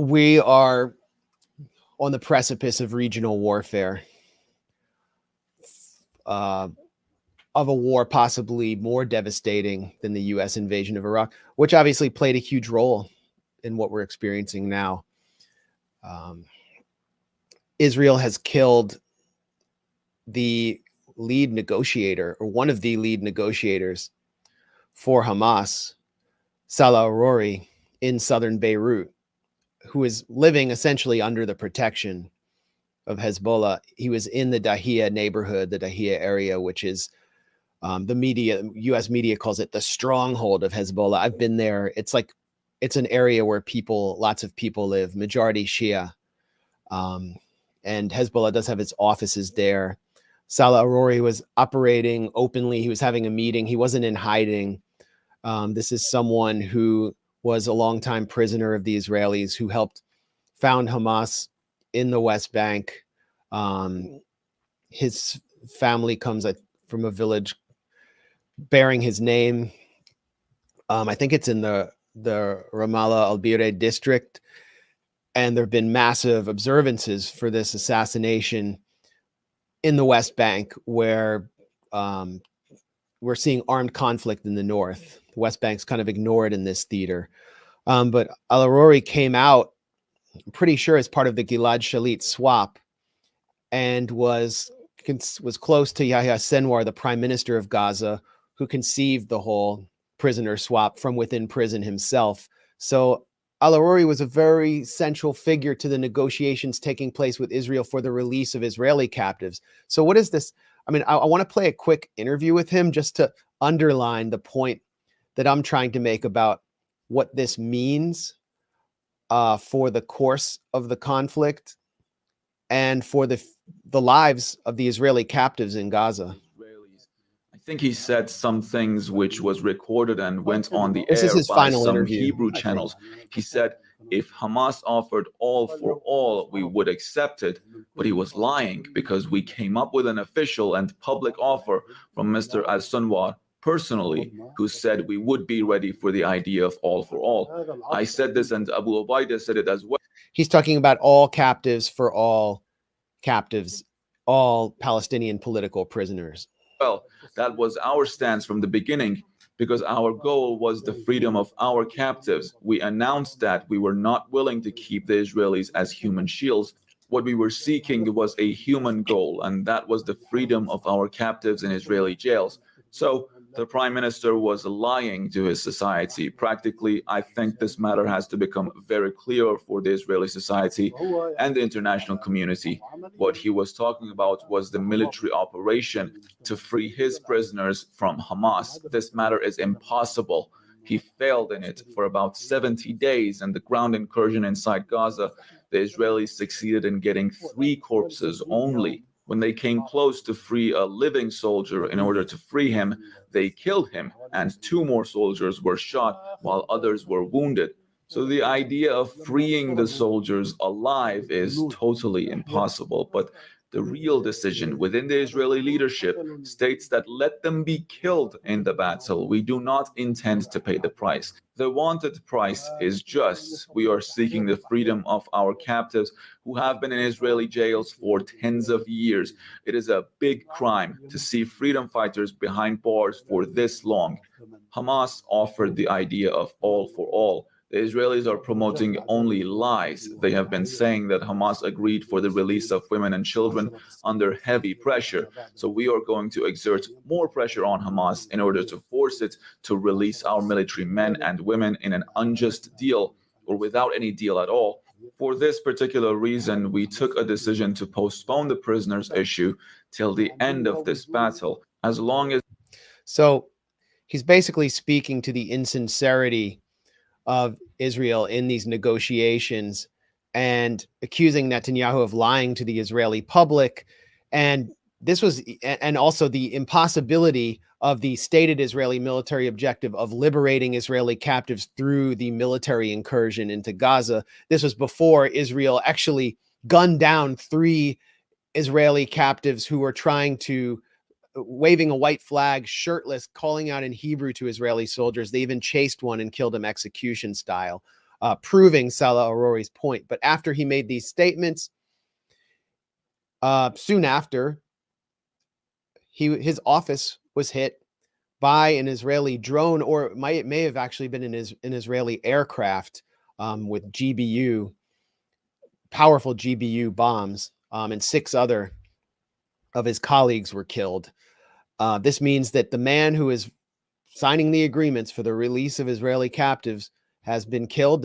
we are on the precipice of regional warfare, of a war possibly more devastating than the U.S. invasion of Iraq, which obviously played a huge role in what we're experiencing now. Israel has killed the lead negotiator, or one of the lead negotiators for Hamas, Saleh al-Arouri, in southern Beirut, who is living essentially under the protection of Hezbollah. He was in the Dahia neighborhood, the Dahia area, which is U.S. media calls it the stronghold of Hezbollah. I've been there. It's an area where lots of people live, majority Shia. And Hezbollah does have its offices there. Saleh al-Arouri was operating openly. He was having a meeting. He wasn't in hiding. This is someone who was a longtime prisoner of the Israelis, who helped found Hamas in the West Bank. His family comes from a village bearing his name. I think it's in the Ramallah al-Bireh district. And there have been massive observances for this assassination in the West Bank, where we're seeing armed conflict in the north. The West Bank's kind of ignored in this theater. But al-Arouri came out, I'm pretty sure, as part of the Gilad Shalit swap, and was close to Yahya Sinwar, the prime minister of Gaza, who conceived the whole prisoner swap from within prison himself. So al-Arouri was a very central figure to the negotiations taking place with Israel for the release of Israeli captives. So what is this? I mean, I want to play a quick interview with him just to underline the point that I'm trying to make about what this means for the course of the conflict and for the lives of the Israeli captives in Gaza. I think he said some things which was recorded and went on the This air is his by final some interview. Hebrew channels. He said, if Hamas offered all for all, we would accept it. But he was lying, because we came up with an official and public offer from Mr. al-Sinwar personally, who said we would be ready for the idea of all for all. I said this, and Abu Ubaidah said it as well. He's talking about all captives for all captives, all Palestinian political prisoners. Well, that was our stance from the beginning, because our goal was the freedom of our captives. We announced that we were not willing to keep the Israelis as human shields. What we were seeking was a human goal, and that was the freedom of our captives in Israeli jails. So the prime minister was lying to his society. Practically, I think this matter has to become very clear for the Israeli society and the international community. What he was talking about was the military operation to free his prisoners from Hamas. This matter is impossible. He failed in it for about 70 days, and the ground incursion inside Gaza, the Israelis succeeded in getting 3 corpses only. When they came close to free a living soldier in order to free him, they killed him, and 2 more soldiers were shot while others were wounded. So the idea of freeing the soldiers alive is totally impossible. But the real decision within the Israeli leadership states that let them be killed in the battle. We do not intend to pay the price. The wanted price is just. We are seeking the freedom of our captives who have been in Israeli jails for tens of years. It is a big crime to see freedom fighters behind bars for this long. Hamas offered the idea of all for all. The Israelis are promoting only lies. They have been saying that Hamas agreed for the release of women and children under heavy pressure. So we are going to exert more pressure on Hamas in order to force it to release our military men and women in an unjust deal, or without any deal at all. For this particular reason, we took a decision to postpone the prisoners issue till the end of this battle, as long as... So he's basically speaking to the insincerity of Israel in these negotiations and accusing Netanyahu of lying to the Israeli public. And this was, and also the impossibility of the stated Israeli military objective of liberating Israeli captives through the military incursion into Gaza. This was before Israel actually gunned down 3 Israeli captives who were trying to, waving a white flag, shirtless, calling out in Hebrew to Israeli soldiers. They even chased one and killed him execution style. proving Saleh al-Arouri's point. But after he made these statements, soon after, his office was hit by an Israeli drone, or it may have actually been an Israeli aircraft with powerful GBU bombs, and 6 other of his colleagues were killed. This means that the man who is signing the agreements for the release of Israeli captives has been killed.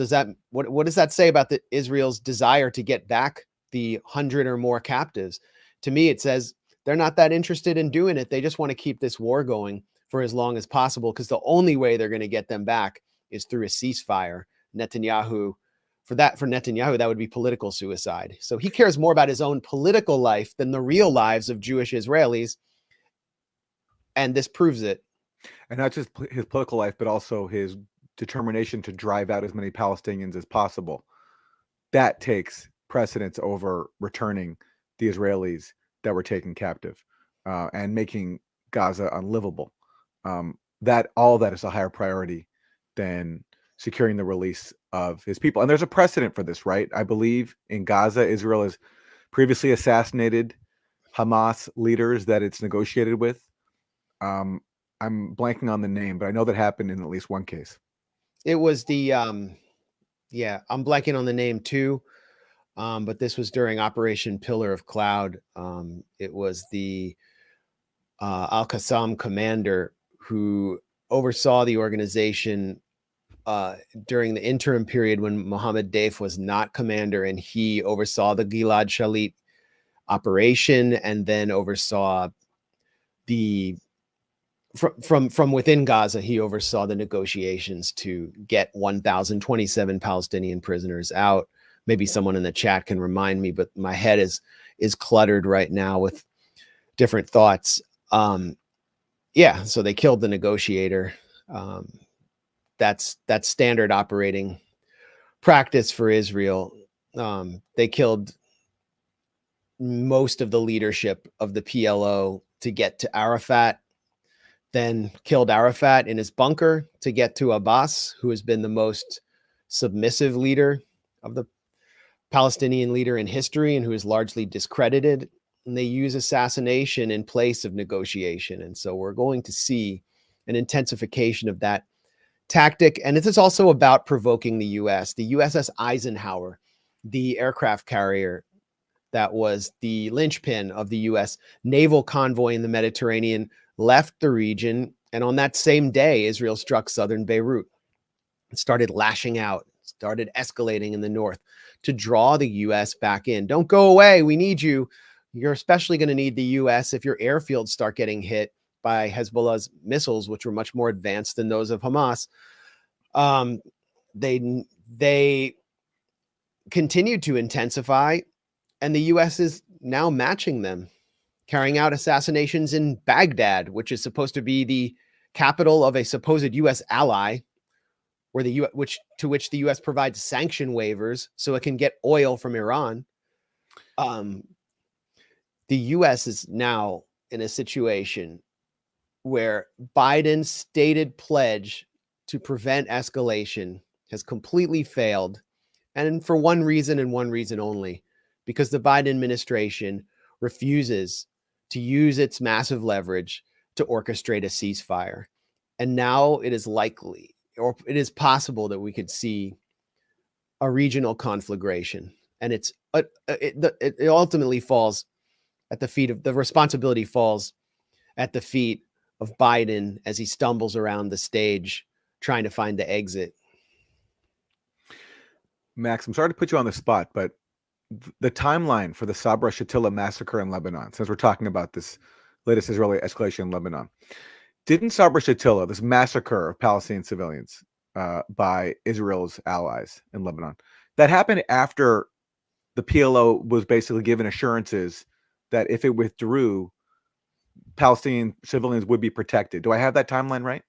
What does that say about Israel's desire to get back the 100 or more captives? To me, it says they're not that interested in doing it. They just want to keep this war going for as long as possible, because the only way they're going to get them back is through a ceasefire. For Netanyahu, that would be political suicide. So he cares more about his own political life than the real lives of Jewish Israelis. And this proves it. And not just his political life, but also his determination to drive out as many Palestinians as possible. That takes precedence over returning the Israelis that were taken captive and making Gaza unlivable. All that is a higher priority than securing the release of his people. And there's a precedent for this, right? I believe in Gaza, Israel has previously assassinated Hamas leaders that it's negotiated with. I'm blanking on the name, but I know that happened in at least one case. It was I'm blanking on the name too. But this was during Operation Pillar of Cloud. It was the Al-Qassam commander who oversaw the organization during the interim period when Mohammed Deif was not commander, and he oversaw the Gilad Shalit operation, and then oversaw from within Gaza, he oversaw the negotiations to get 1,027 Palestinian prisoners out. Maybe someone in the chat can remind me, but my head is cluttered right now with different thoughts. So they killed the negotiator. That's standard operating practice for Israel. They killed most of the leadership of the PLO to get to Arafat, then killed Arafat in his bunker to get to Abbas, who has been the most submissive leader of the Palestinian leader in history and who is largely discredited. And they use assassination in place of negotiation. And so we're going to see an intensification of that tactic. And this is also about provoking the U.S. The USS Eisenhower, the aircraft carrier that was the linchpin of the U.S. naval convoy in the Mediterranean, left the region. And on that same day, Israel struck southern Beirut. It started lashing out, started escalating in the north to draw the U.S. back in. Don't go away. We need you. You're especially going to need the U.S. if your airfields start getting hit by Hezbollah's missiles, which were much more advanced than those of Hamas. They continued to intensify, and the U.S. is now matching them, carrying out assassinations in Baghdad, which is supposed to be the capital of a supposed U.S. ally, where to which the U.S. provides sanction waivers so it can get oil from Iran. The U.S. is now in a situation where Biden's stated pledge to prevent escalation has completely failed, and for one reason and one reason only, because the Biden administration refuses to use its massive leverage to orchestrate a ceasefire. And now it is likely, or it is possible, that we could see a regional conflagration. And it ultimately falls at the feet of the responsibility falls at the feet of Biden as he stumbles around the stage trying to find the exit. Max, I'm sorry to put you on the spot, but the timeline for the Sabra Shatila massacre in Lebanon, since we're talking about this latest Israeli escalation in Lebanon, didn't Sabra Shatila, this massacre of Palestinian civilians by Israel's allies in Lebanon, that happened after the PLO was basically given assurances that if it withdrew, Palestinian civilians would be protected? Do I have that timeline right?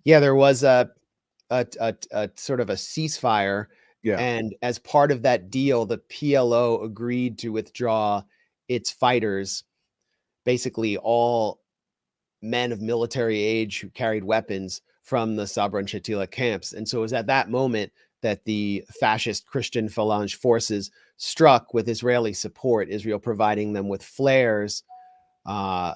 Yeah, there was a sort of a ceasefire. Yeah. And as part of that deal, the PLO agreed to withdraw its fighters, basically all men of military age who carried weapons, from the Sabra and Shatila camps. And so it was at that moment that the fascist Christian Phalange forces struck with Israeli support, Israel providing them with flares to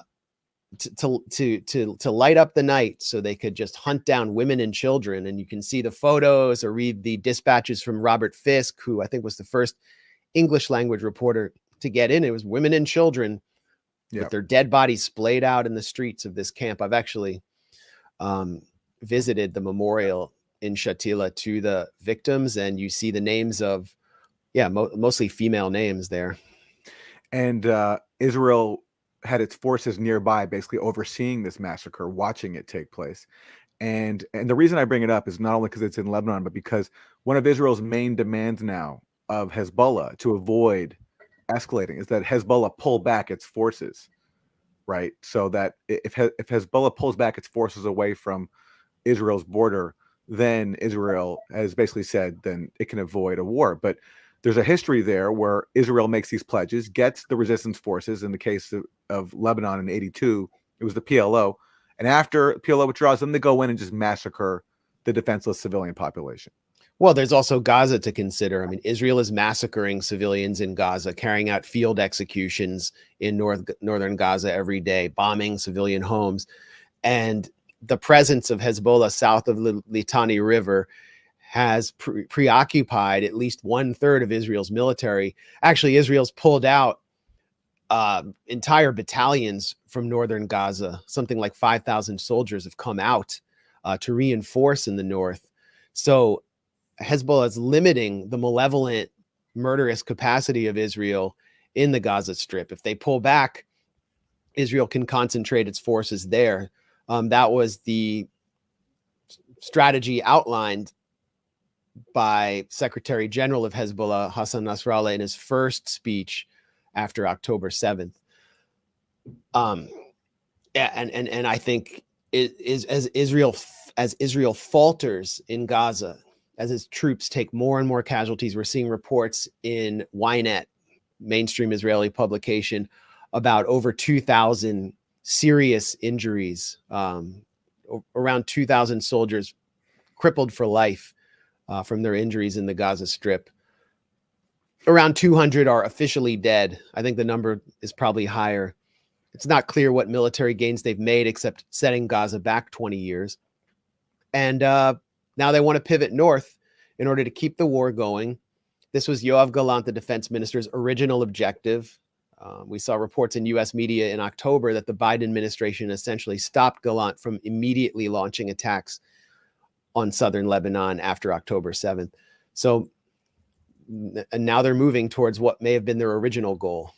light up the night so they could just hunt down women and children. And you can see the photos or read the dispatches from Robert Fisk, who I think was the first English language reporter to get in. It was women and children with their dead bodies splayed out in the streets of this camp. I've actually visited the memorial in Shatila to the victims, and you see the names of, mostly female names there. And Israel had its forces nearby, basically overseeing this massacre, watching it take place. And the reason I bring it up is not only because it's in Lebanon, but because one of Israel's main demands now of Hezbollah to avoid escalating is that Hezbollah pull back its forces, right? So that if Hezbollah pulls back its forces away from Israel's border, then Israel has basically said then it can avoid a war. But there's a history there where Israel makes these pledges, gets the resistance forces. In the case of Lebanon in '82, it was the PLO. And after PLO withdraws, then they go in and just massacre the defenseless civilian population. Well, there's also Gaza to consider. I mean, Israel is massacring civilians in Gaza, carrying out field executions in northern Gaza every day, bombing civilian homes. And the presence of Hezbollah south of the Litani River has preoccupied at least 1/3 of Israel's military. Actually, Israel's pulled out entire battalions from northern Gaza. Something like 5,000 soldiers have come out to reinforce in the north. So Hezbollah is limiting the malevolent, murderous capacity of Israel in the Gaza Strip. If they pull back, Israel can concentrate its forces there. That was the strategy outlined by Secretary General of Hezbollah, Hassan Nasrallah, in his first speech after October 7th. And I think as Israel falters in Gaza, as its troops take more and more casualties, we're seeing reports in Ynet, mainstream Israeli publication, about over 2,000 serious injuries, around 2,000 soldiers crippled for life from their injuries in the Gaza Strip. Around 200 are officially dead. I think the number is probably higher. It's not clear what military gains they've made except setting Gaza back 20 years. And now they want to pivot north in order to keep the war going. This was Yoav Gallant, the defense minister's original objective. We saw reports in U.S. media in October that the Biden administration essentially stopped Gallant from immediately launching attacks on southern Lebanon after October 7th. So and now they're moving towards what may have been their original goal.